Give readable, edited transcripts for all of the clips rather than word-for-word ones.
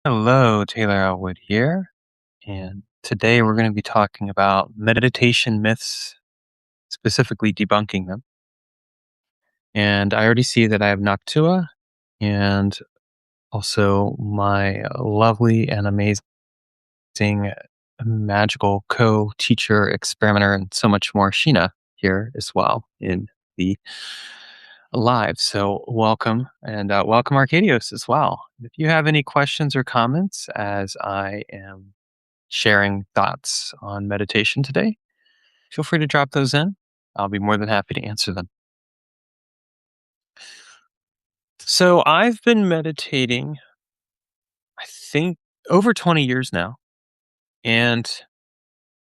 Hello, Taylor Ellwood here, and today we're going to be talking about meditation myths, specifically debunking them. And I already see that I have Noctua and also my lovely and amazing magical co-teacher, experimenter, and so much more, Sheena, here as well in the live. So welcome, and welcome Arcadios as well. If you have any questions or comments as I am sharing thoughts on meditation today, feel free to drop those in. I'll be more than happy to answer them. So I've been meditating, I think, over 20 years now. And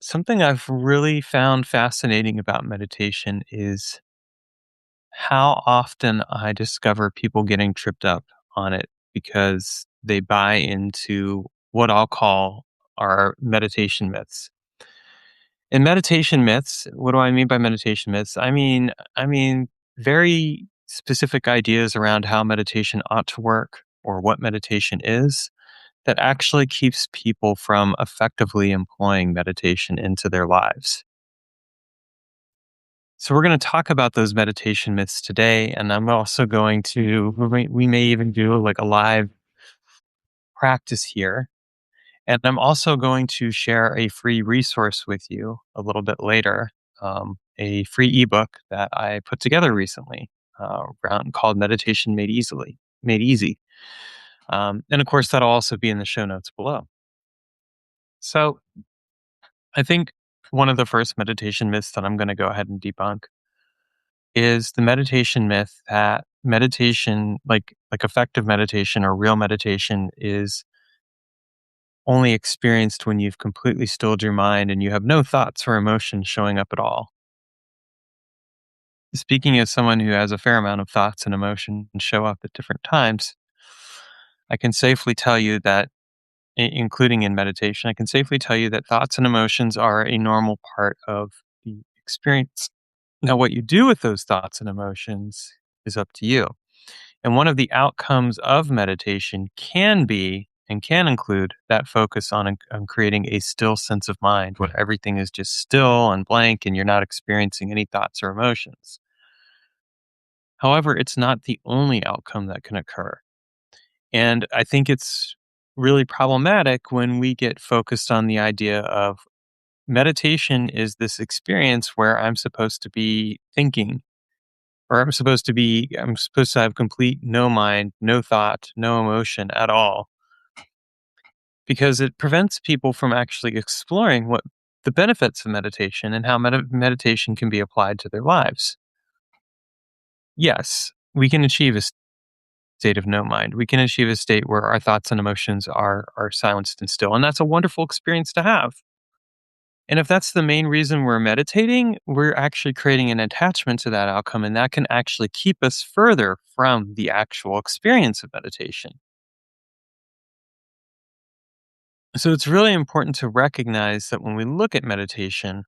something I've really found fascinating about meditation is how often I discover people getting tripped up on it because they buy into what I'll call our meditation myths. And meditation myths, what do I mean by meditation myths? I mean very specific ideas around how meditation ought to work or what meditation is that actually keeps people from effectively employing meditation into their lives. So we're going to talk about those meditation myths today, and I'm also going to we may even do like a live practice here. And I'm also going to share a free resource with you a little bit later, a free ebook that I put together recently, called "Meditation Made Easy," and of course that'll also be in the show notes below. So I think one of the first meditation myths that I'm going to go ahead and debunk is the meditation myth that meditation, like effective meditation or real meditation, is only experienced when you've completely stilled your mind and you have no thoughts or emotions showing up at all. Speaking as someone who has a fair amount of thoughts and emotions show up at different times, I can safely tell you that, including in meditation, I can safely tell you that thoughts and emotions are a normal part of the experience. Now, what you do with those thoughts and emotions is up to you. And one of the outcomes of meditation can be and can include that focus on creating a still sense of mind where everything is just still and blank and you're not experiencing any thoughts or emotions. However, it's not the only outcome that can occur. And I think it's really problematic when we get focused on the idea of meditation is this experience where I'm supposed to be thinking, or I'm supposed to have complete no mind, no thought, no emotion at all, because it prevents people from actually exploring what the benefits of meditation and how meditation can be applied to their lives. Yes, we can achieve a state of no mind. We can achieve a state where our thoughts and emotions are silenced and still, and that's a wonderful experience to have. And if that's the main reason we're meditating, we're actually creating an attachment to that outcome, and that can actually keep us further from the actual experience of meditation. So it's really important to recognize that when we look at meditation,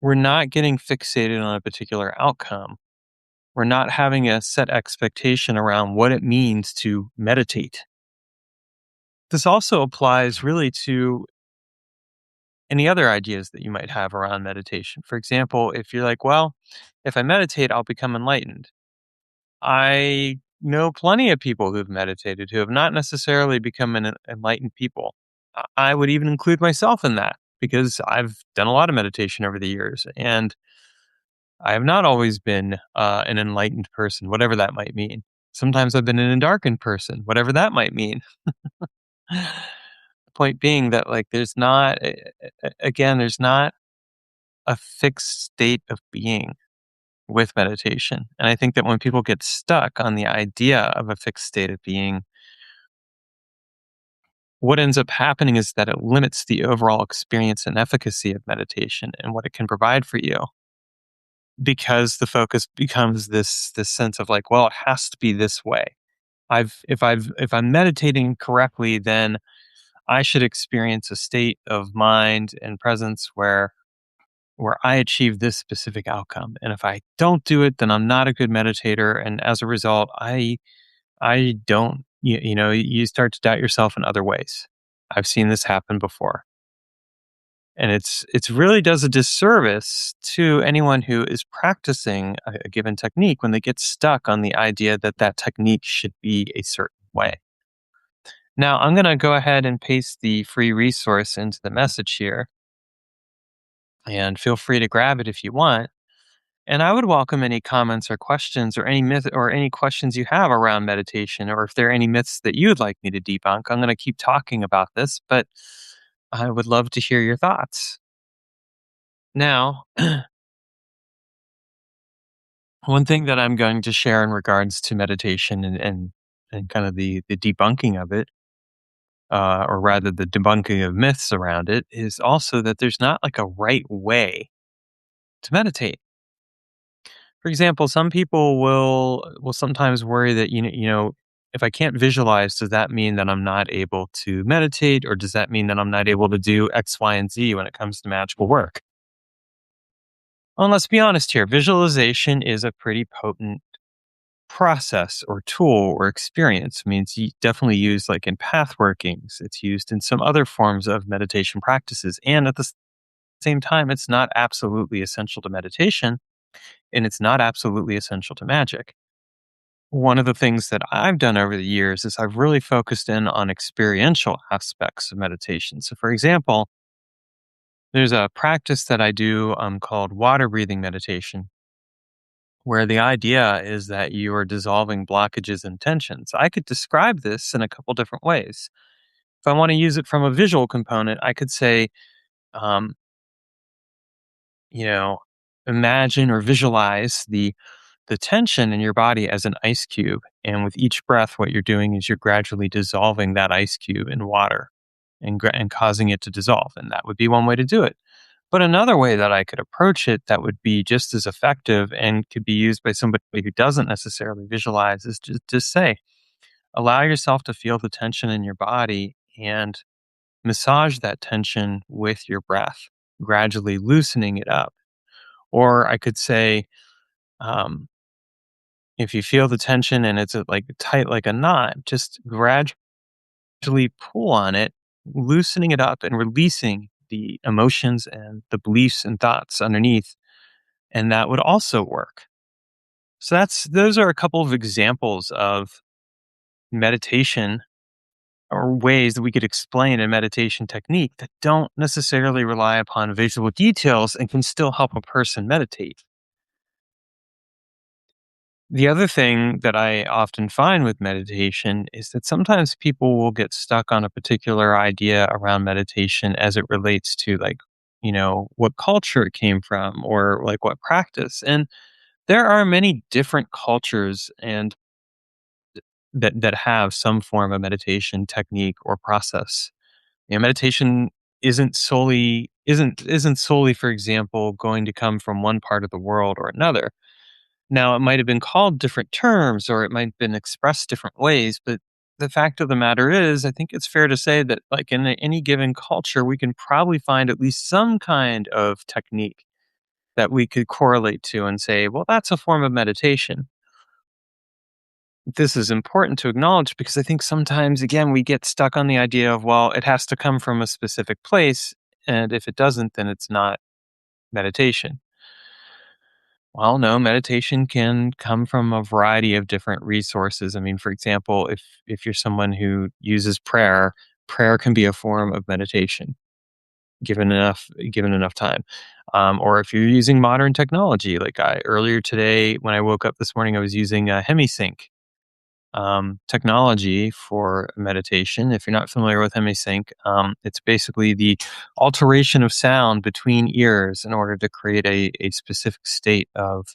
we're not getting fixated on a particular outcome. We're not having a set expectation around what it means to meditate. This also applies really to any other ideas that you might have around meditation. For example, if you're like, well, if I meditate, I'll become enlightened. I know plenty of people who've meditated who have not necessarily become enlightened people. I would even include myself in that because I've done a lot of meditation over the years, and I have not always been an enlightened person, whatever that might mean. Sometimes I've been an darkened person, whatever that might mean. The point being that, like, there's not a fixed state of being with meditation. And I think that when people get stuck on the idea of a fixed state of being, what ends up happening is that it limits the overall experience and efficacy of meditation and what it can provide for you, because the focus becomes this sense of like, well, it has to be this way. If I'm meditating correctly, then I should experience a state of mind and presence where I achieve this specific outcome. And if I don't do it, then I'm not a good meditator. And as a result, I don't you start to doubt yourself in other ways. I've seen this happen before. And it's really does a disservice to anyone who is practicing a given technique when they get stuck on the idea that that technique should be a certain way. Now, I'm going to go ahead and paste the free resource into the message here, and feel free to grab it if you want. And I would welcome any comments or questions or any myth or any questions you have around meditation, or if there are any myths that you would like me to debunk. I'm going to keep talking about this, but I would love to hear your thoughts. Now, one thing that I'm going to share in regards to meditation and kind of the debunking of it, or rather the debunking of myths around it, is also that there's not like a right way to meditate. For example, some people will sometimes worry that if I can't visualize, does that mean that I'm not able to meditate, or does that mean that I'm not able to do X, Y, and Z when it comes to magical work? Well, let's be honest here. Visualization is a pretty potent process or tool or experience. I mean, it's definitely used like in path workings. It's used in some other forms of meditation practices. And at the same time, it's not absolutely essential to meditation, and it's not absolutely essential to magic. One of the things that I've done over the years is I've really focused in on experiential aspects of meditation. So, for example, there's a practice that I do called water breathing meditation, where the idea is that you are dissolving blockages and tensions. I could describe this in a couple different ways. If I want to use it from a visual component, I could say, um, you know, imagine or visualize the tension in your body as an ice cube. And with each breath, what you're doing is you're gradually dissolving that ice cube in water and causing it to dissolve. And that would be one way to do it. But another way that I could approach it that would be just as effective and could be used by somebody who doesn't necessarily visualize is just say, allow yourself to feel the tension in your body and massage that tension with your breath, gradually loosening it up. Or I could say, um, if you feel the tension and it's like tight like a knot, just gradually pull on it, loosening it up and releasing the emotions and the beliefs and thoughts underneath, and that would also work. So those are a couple of examples of meditation or ways that we could explain a meditation technique that don't necessarily rely upon visual details and can still help a person meditate. The other thing that I often find with meditation is that sometimes people will get stuck on a particular idea around meditation as it relates to, like, what culture it came from or like what practice. And there are many different cultures and that have some form of meditation technique or process. Meditation isn't solely, for example, going to come from one part of the world or another. Now, it might have been called different terms or it might have been expressed different ways, but the fact of the matter is, I think it's fair to say that, like in any given culture, we can probably find at least some kind of technique that we could correlate to and say, well, that's a form of meditation. This is important to acknowledge because I think sometimes, again, we get stuck on the idea of, well, it has to come from a specific place. And if it doesn't, then it's not meditation. Well, no, meditation can come from a variety of different resources. I mean, for example, if you're someone who uses prayer, prayer can be a form of meditation given enough time. Or if you're using modern technology, like I earlier today when I woke up this morning, I was using a HemiSync technology for meditation. If you're not familiar with HemiSync, it's basically the alteration of sound between ears in order to create a specific state of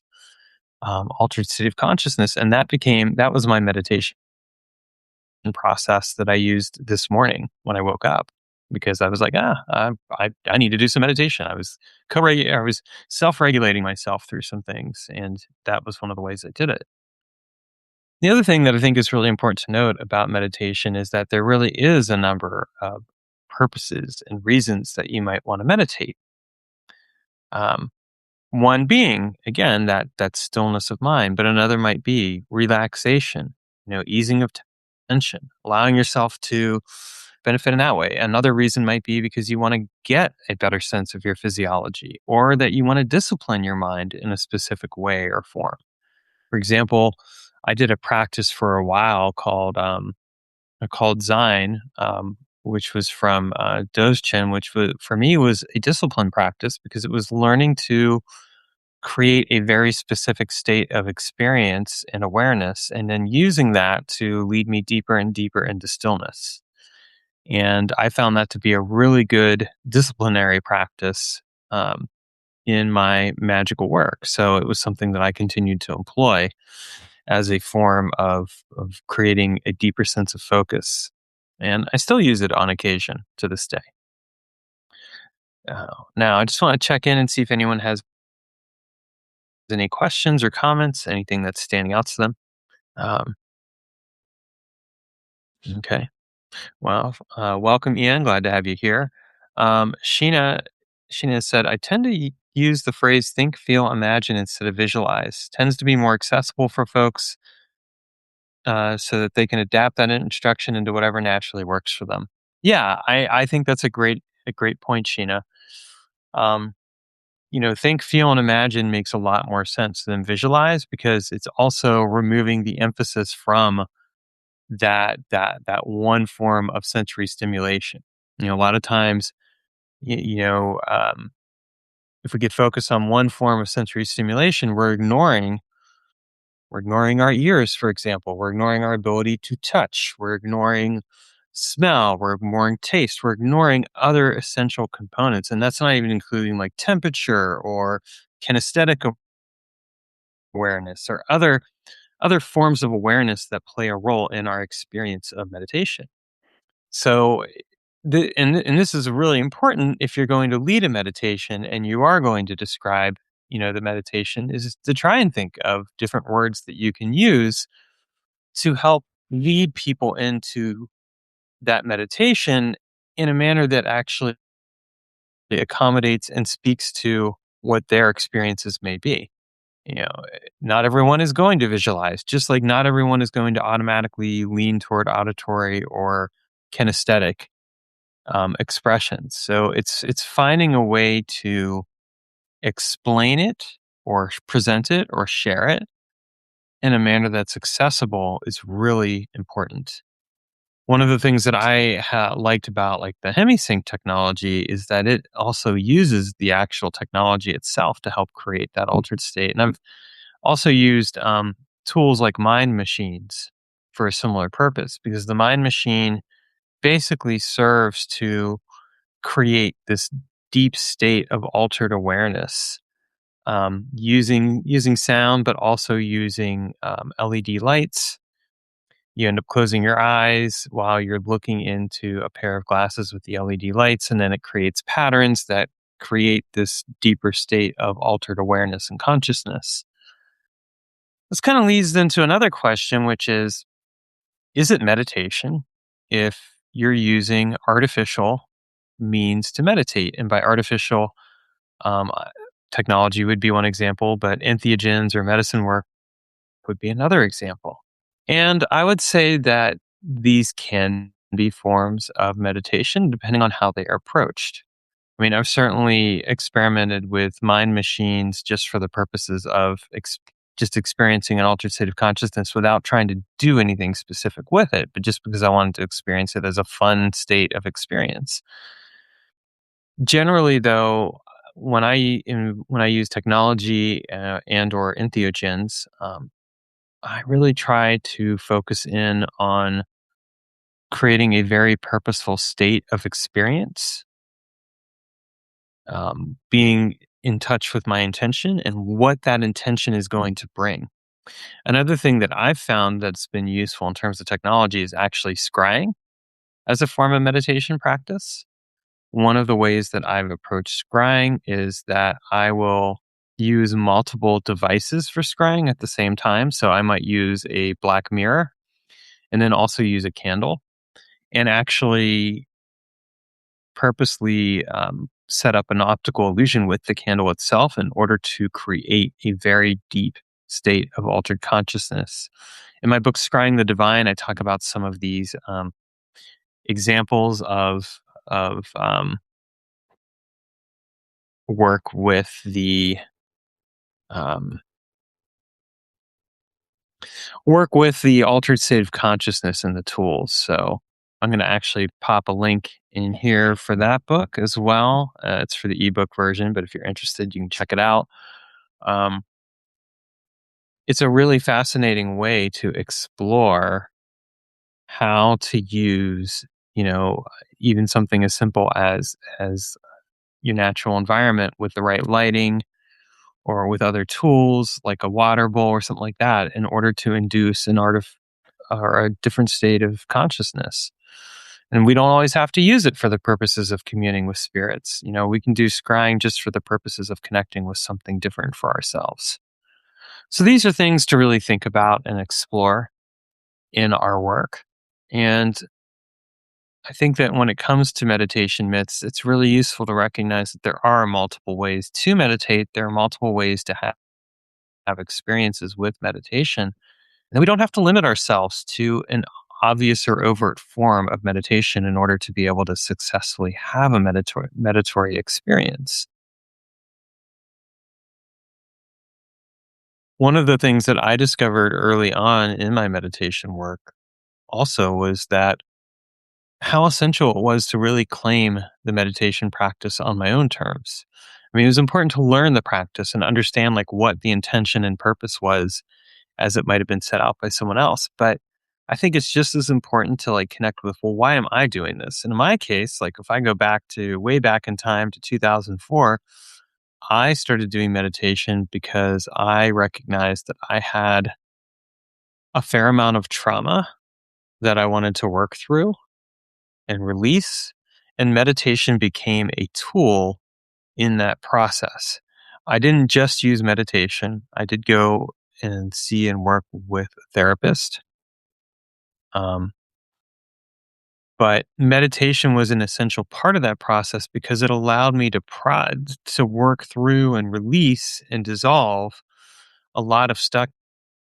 altered state of consciousness. And that was my meditation process that I used this morning when I woke up because I was like, I need to do some meditation. I was self-regulating myself through some things, and that was one of the ways I did it. The other thing that I think is really important to note about meditation is that there really is a number of purposes and reasons that you might want to meditate. Um, One being, again, that stillness of mind, but another might be relaxation, easing of tension, attention, allowing yourself to benefit in that way. Another reason might be because you want to get a better sense of your physiology, or that you want to discipline your mind in a specific way or form. For example, I did a practice for a while called Zine, which was from Dogen, which was, for me, was a discipline practice because it was learning to create a very specific state of experience and awareness, and then using that to lead me deeper and deeper into stillness. And I found that to be a really good disciplinary practice in my magical work. So it was something that I continued to employ as a form of creating a deeper sense of focus. And I still use it on occasion to this day. Now, I just want to check in and see if anyone has any questions or comments, anything that's standing out to them. Um, okay. Well, welcome, Ian. Glad to have you here. Sheena said, I tend to use the phrase think, feel, imagine instead of visualize. Tends to be more accessible for folks so that they can adapt that instruction into whatever naturally works for them. Yeah, I think that's a great point, Sheena. Um, think, feel, and imagine makes a lot more sense than visualize because it's also removing the emphasis from that one form of sensory stimulation. A lot of times, y- you know, um, if we get focused on one form of sensory stimulation, we're ignoring our ears, for example. We're ignoring our ability to touch. We're ignoring smell. We're ignoring taste. We're ignoring other essential components. And that's not even including like temperature or kinesthetic awareness or other forms of awareness that play a role in our experience of meditation. So, and this is really important if you're going to lead a meditation and you are going to describe, the meditation, is to try and think of different words that you can use to help lead people into that meditation in a manner that actually accommodates and speaks to what their experiences may be. Not everyone is going to visualize, just like not everyone is going to automatically lean toward auditory or kinesthetic expressions. So it's finding a way to explain it or present it or share it in a manner that's accessible is really important. One of the things that I liked about like the HemiSync technology is that it also uses the actual technology itself to help create that altered state. And I've also used tools like mind machines for a similar purpose because the mind machine basically serves to create this deep state of altered awareness using sound, but also using LED lights. You end up closing your eyes while you're looking into a pair of glasses with the LED lights, and then it creates patterns that create this deeper state of altered awareness and consciousness. This kind of leads into another question, which is it meditation if you're using artificial means to meditate? And by artificial, um, uh, technology would be one example, but entheogens or medicine work would be another example. And I would say that these can be forms of meditation depending on how they are approached. I mean, I've certainly experimented with mind machines just for the purposes of just experiencing an altered state of consciousness without trying to do anything specific with it, but just because I wanted to experience it as a fun state of experience. Generally, though, when I use technology and or entheogens, I really try to focus in on creating a very purposeful state of experience, being in touch with my intention and what that intention is going to bring. Another thing that I've found that's been useful in terms of technology is actually scrying as a form of meditation practice. One of the ways that I've approached scrying is that I will use multiple devices for scrying at the same time. So I might use a black mirror and then also use a candle and actually purposely set up an optical illusion with the candle itself in order to create a very deep state of altered consciousness. In my book, Scrying the Divine, I talk about some of these examples of work with um, the altered state of consciousness and the tools. So I'm going to actually pop a link in here for that book as well. It's for the ebook version, but if you're interested, you can check it out. Um, it's a really fascinating way to explore how to use, you know, even something as simple as your natural environment with the right lighting or with other tools like a water bowl or something like that in order to induce an or a different state of consciousness. And we don't always have to use it for the purposes of communing with spirits. We can do scrying just for the purposes of connecting with something different for ourselves. So these are things to really think about and explore in our work. And I think that when it comes to meditation myths, it's really useful to recognize that there are multiple ways to meditate. There are multiple ways to have experiences with meditation. And we don't have to limit ourselves to an obvious or overt form of meditation in order to be able to successfully have a meditory experience. One of the things that I discovered early on in my meditation work also was that how essential it was to really claim the meditation practice on my own terms. I mean, it was important to learn the practice and understand like what the intention and purpose was as it might have been set out by someone else. But I think it's just as important to like connect with, well, why am I doing this? And in my case, like if I go back to way back in time to 2004, I started doing meditation because I recognized that I had a fair amount of trauma that I wanted to work through and release. And meditation became a tool in that process. I didn't just use meditation. I did go and see and work with a therapist. Um, but meditation was an essential part of that process because it allowed me to work through and release and dissolve a lot of stuck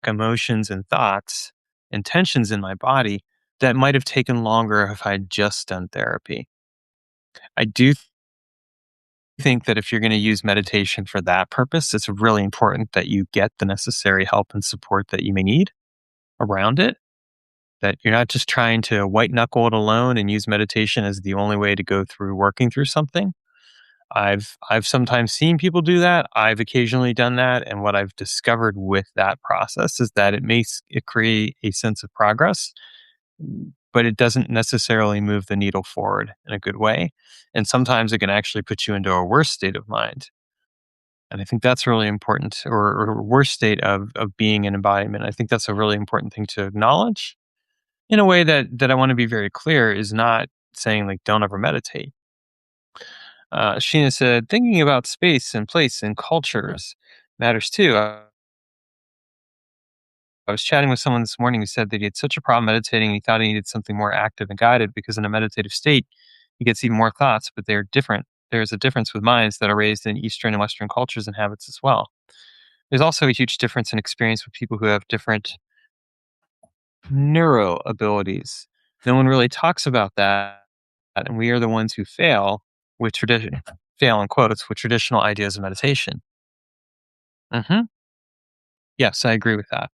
emotions and thoughts and tensions in my body that might have taken longer if I'd just done therapy. I do think that if you're going to use meditation for that purpose, it's really important that you get the necessary help and support that you may need around it. That you're not just trying to white knuckle it alone and use meditation as the only way to go through working through something. I've sometimes seen people do that. I've occasionally done that, and what I've discovered with that process is that it create a sense of progress, but it doesn't necessarily move the needle forward in a good way. And sometimes it can actually put you into a worse state of mind. And I think that's really important, or worse state of being an embodiment. I think that's a really important thing to acknowledge in a way that I want to be very clear is not saying like don't ever meditate. Sheena said, thinking about space and place and cultures matters too. I was chatting with someone this morning who said that he had such a problem meditating. He thought he needed something more active and guided because in a meditative state, he gets even more thoughts, but they're different. There's a difference with minds that are raised in Eastern and Western cultures and habits as well. There's also a huge difference in experience with people who have different neuro abilities. No one really talks about that. And we are the ones who fail in quotes, with traditional ideas of meditation. Hmm. Yes, I agree with that.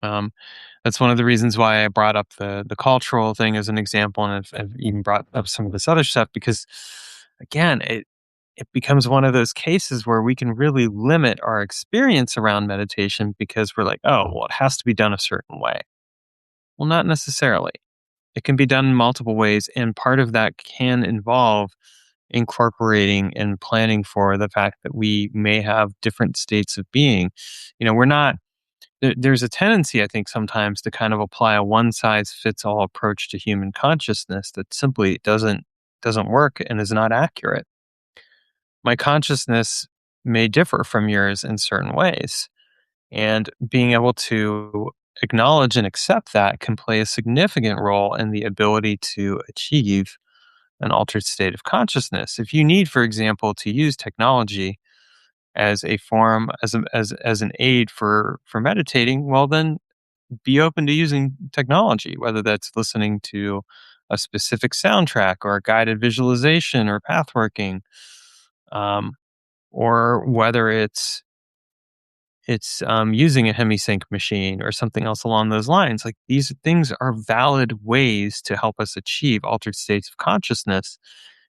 Um, that's one of the reasons why I brought up the cultural thing as an example, and I've even brought up some of this other stuff because, again, it becomes one of those cases where we can really limit our experience around meditation because we're like, oh, well, it has to be done a certain way. Well, not necessarily. It can be done in multiple ways, and part of that can involve incorporating and planning for the fact that we may have different states of being. We're not there's a tendency, I think, sometimes to kind of apply a one size fits all approach to human consciousness that simply doesn't work and is not accurate. My consciousness may differ from yours in certain ways, and being able to acknowledge and accept that can play a significant role in the ability to achieve an altered state of consciousness. If you need, for example, to use technology as a form as an aid for meditating, well then be open to using technology, whether that's listening to a specific soundtrack or a guided visualization or pathworking, um, or whether it's using a hemisync machine or something else along those lines. Like these things are valid ways to help us achieve altered states of consciousness,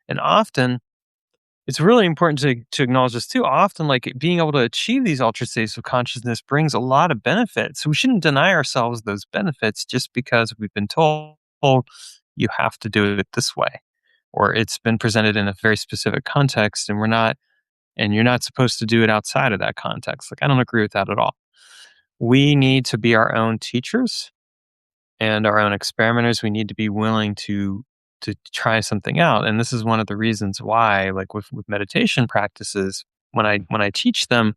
and often it's really important to acknowledge this too. Often, like being able to achieve these altered states of consciousness brings a lot of benefits. So we shouldn't deny ourselves those benefits just because we've been told you have to do it this way, or it's been presented in a very specific context, and you're not supposed to do it outside of that context. Like I don't agree with that at all. We need to be our own teachers and our own experimenters. We need to be willing to try something out. And this is one of the reasons why, like with meditation practices, when I teach them,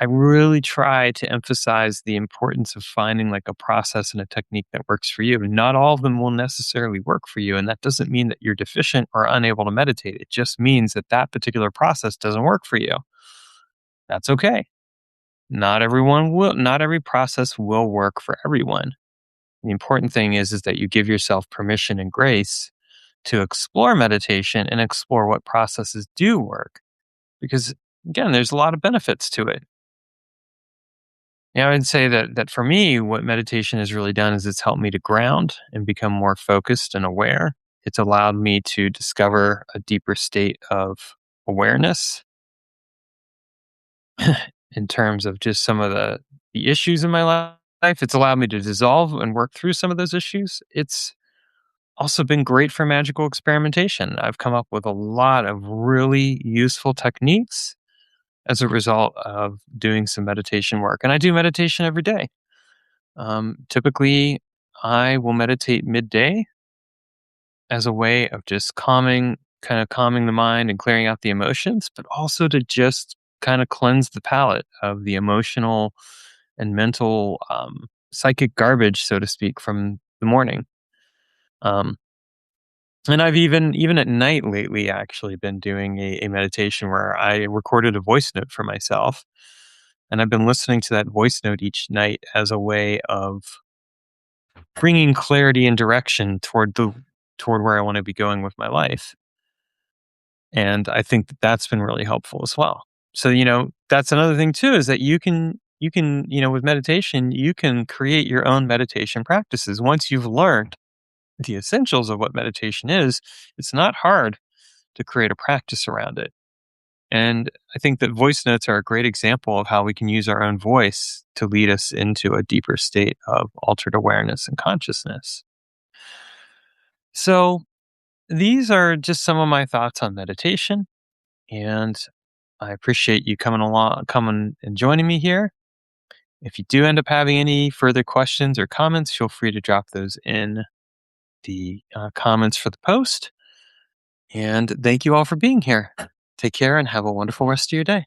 I really try to emphasize the importance of finding like a process and a technique that works for you. Not all of them will necessarily work for you. And that doesn't mean that you're deficient or unable to meditate. It just means that that particular process doesn't work for you. That's okay. Not every process will work for everyone. The important thing is that you give yourself permission and grace to explore meditation and explore what processes do work. Because again, there's a lot of benefits to it. Yeah, I would say that for me, what meditation has really done is it's helped me to ground and become more focused and aware. It's allowed me to discover a deeper state of awareness in terms of just some of the issues in my life. It's allowed me to dissolve and work through some of those issues. It's also been great for magical experimentation. I've come up with a lot of really useful techniques as a result of doing some meditation work. And I do meditation every day. Typically, I will meditate midday as a way of just calming the mind and clearing out the emotions, but also to just kind of cleanse the palate of the emotional and mental psychic garbage, so to speak, from the morning. Um, and I've even at night lately actually been doing a meditation where I recorded a voice note for myself. And I've been listening to that voice note each night as a way of bringing clarity and direction toward where I want to be going with my life. And I think that that's been really helpful as well. So, that's another thing too, is that you can, with meditation, you can create your own meditation practices. Once you've learned the essentials of what meditation is, it's not hard to create a practice around it. And I think that voice notes are a great example of how we can use our own voice to lead us into a deeper state of altered awareness and consciousness. So, these are just some of my thoughts on meditation, and I appreciate you coming and joining me here. If you do end up having any further questions or comments, feel free to drop those in the comments for the post. And thank you all for being here. Take care and have a wonderful rest of your day.